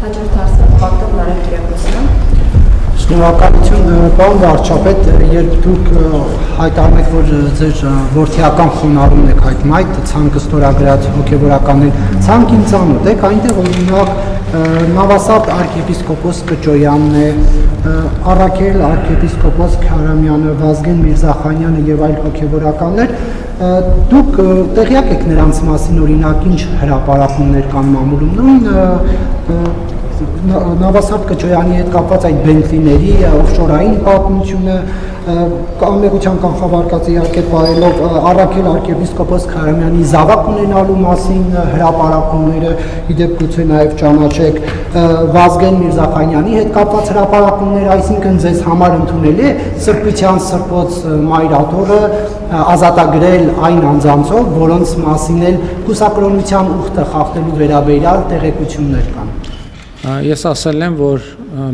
Հաջորդ հարցը Բակտոր Նարեկ Կիրակոսյան։ Շնորհակալություն, պարոն վարչապետ, երբ դուք հայտարարում եք, որ ձեր որդիական խոնարհումն եք հայտնում այդ ցանկը ստորագրած հոգևորականներ, ցանկին ծանոթ եք, այնտեղ օրինակ Նավասարդ arczepiskopos Կճոյանն է, Առաքել arczepiskopos Քարամյանը, Վազգեն Միրզախանյանը եւ այլ հոգևորականներ, դուք տեղյակ եք նրանց մասին, օրինակ ինչ հրապարակումներ կան մամուլում, նույն Նավասարդ Կճոյանի հետ կապված այդ բենթլիների օֆշորային պատմությունը, անմեղության կանխավարկած իհարկե պարելով Առաքել arczepiskopos Քարամյանի զավակ ունենալու մասին հրապարակումները, իդեպ գուցե նաև ճանաչեք Վազգեն Միրզախանյանի հետ կապված հրապարակումները, այսինքն ձեզ համար ընդունելի է Սրբության Սրբոց Մայրաթորը ազատագրել այն անձանցով, որոնց մասին էլ կուսակրոնության ուխտը խախտելու վերաբերյալ տեղեկություններ կան։ Ես ասել եմ, որ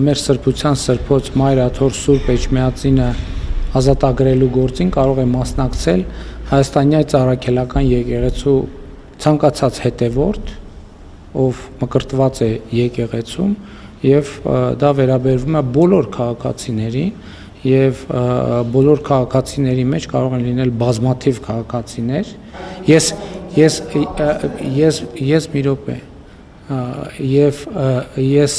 մեր Սրբության Սրբոց Մայրաթոր Սուրբ Էջմիածինը ազատագրելու գործին կարող է մասնակցել Հայաստանյա Առաքելական եկեղեցու ցանկացած հետևորդ, ով մկրտված է եկեղեցում, եւ դա վերաբերվում է բոլոր քաղաքացիներին, եւ բոլոր քաղաքացիների մեջ կարող են լինել բազմաթիվ քաղաքացիներ։ Ես մի րոպե Եվ ես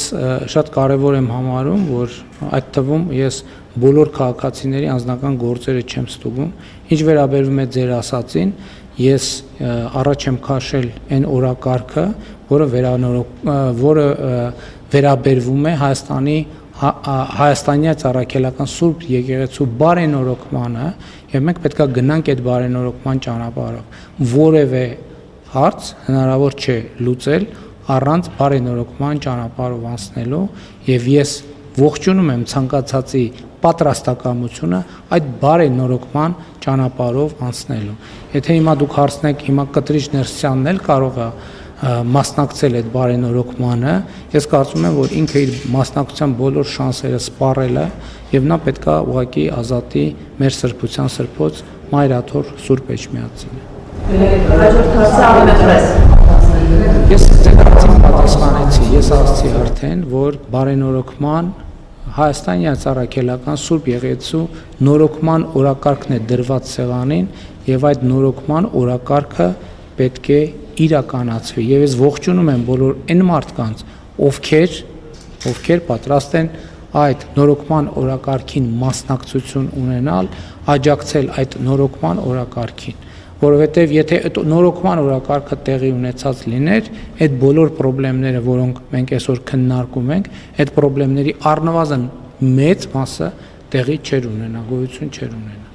շատ կարևոր եմ համարում, որ այդ թվում ես բոլոր քաղաքացիների անձնական գործերը չեմ ստուգում, ինչ վերաբերվում է ձեր ասածին, ես առաջ եմ քաշել այն օրակարգը, որը վերաբերվում է Հայաստանյա Առաքելական Սուրբ Եկեղեցու բարենորոգմանը, եւ մենք պետք է գնանք այդ բարենորոգման ճանապարհով։ Որևէ հարց հնարավոր չէ լուծել առանց բարենորոգման ճանապարհով անցնելու, եւ ես ողջունում եմ ցանկացածի պատրաստակամությունը այդ բարենորոգման ճանապարհով անցնելու։ Եթե հիմա դուք հարցնեք, հիմա Կտրիչ Ներսյանն էլ կարող է մասնակցել այդ բարենորոգմանը, ես կարծում եմ, որ ինքը իր մասնակցության բոլոր շանսերը սպառել է, եւ նա պետք է ուղղակի ազատի մեր Սրբության Սրբոց Մայրաթոր Սուրբ Էջմիածինը։ Հաջորդ հարցը Աղմեդրես։ Ես ձեզ պատասխանեցի, ես ասացի արդեն, որ բարենորոգման Հայաստանյա Առաքելական Սուրբ Եկեղեցու նորոգման օրակարգն է դրված սեղանին, եւ այդ նորոգման օրակարգը պետք է իրականացվի, եւ ես ողջունում եմ բոլոր այն մարդկանց, ովքեր պատրաստ են այդ նորոգման օրակարգին մասնակցություն ունենալ, աջակցել այդ նորոգման օրակարգին, որովհետև եթե այդ նորոգման օրակարգը տեղի ունեցած լիներ, այդ բոլոր խնդիրները, որոնք մենք այսօր քննարկում ենք, այդ խնդիրների առնվազն մեծ մասը տեղի չէր ունենա, գոյություն չէր ունենա։